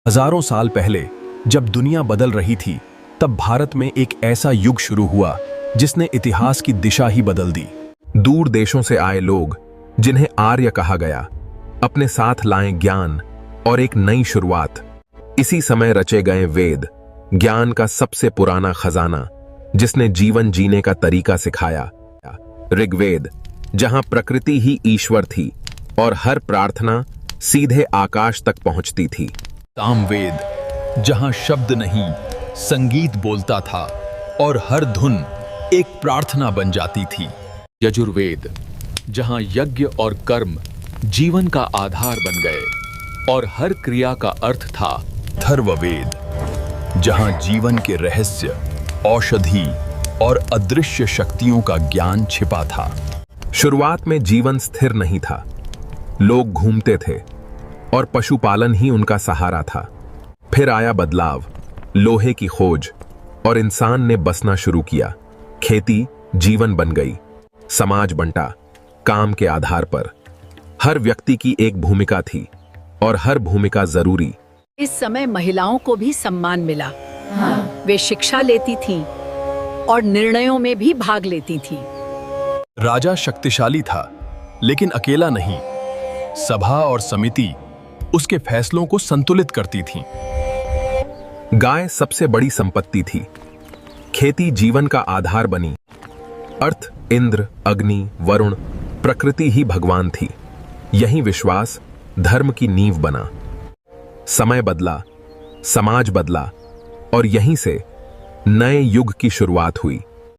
हजारों साल पहले जब दुनिया बदल रही थी, तब भारत में एक ऐसा युग शुरू हुआ जिसने इतिहास की दिशा ही बदल दी। दूर देशों से आए लोग, जिन्हें आर्य कहा गया, अपने साथ लाएं ज्ञान और एक नई शुरुआत। इसी समय रचे गए वेद, ज्ञान का सबसे पुराना खजाना, जिसने जीवन जीने का तरीका सिखाया। ऋग्वेद, जहां प्रकृति ही ईश्वर थी और हर प्रार्थना सीधे आकाश तक पहुंचती थी। सामवेद, जहां शब्द नहीं संगीत बोलता था और हर धुन एक प्रार्थना बन जाती थी। यजुर्वेद, जहां यज्ञ और कर्म जीवन का आधार बन गए और हर क्रिया का अर्थ था। अथर्ववेद, जहां जीवन के रहस्य, औषधि और अदृश्य शक्तियों का ज्ञान छिपा था। शुरुआत में जीवन स्थिर नहीं था, लोग घूमते थे और पशुपालन ही उनका सहारा था। फिर आया बदलाव, लोहे की खोज, और इंसान ने बसना शुरू किया। खेती जीवन बन गई, समाज बंटा काम के आधार पर। हर व्यक्ति की एक भूमिका थी और हर भूमिका जरूरी। इस समय महिलाओं को भी सम्मान मिला। वे शिक्षा लेती थीं और निर्णयों में भी भाग लेती थीं। राजा शक्तिशाली था, लेकिन अकेला नहीं। सभा और समिति उसके फैसलों को संतुलित करती थीं। गाय सबसे बड़ी संपत्ति थी, खेती जीवन का आधार बनी। अर्थ, इंद्र, अग्नि, वरुण, प्रकृति ही भगवान थी। यही विश्वास धर्म की नींव बना। समय बदला, समाज बदला और यहीं से नए युग की शुरुआत हुई।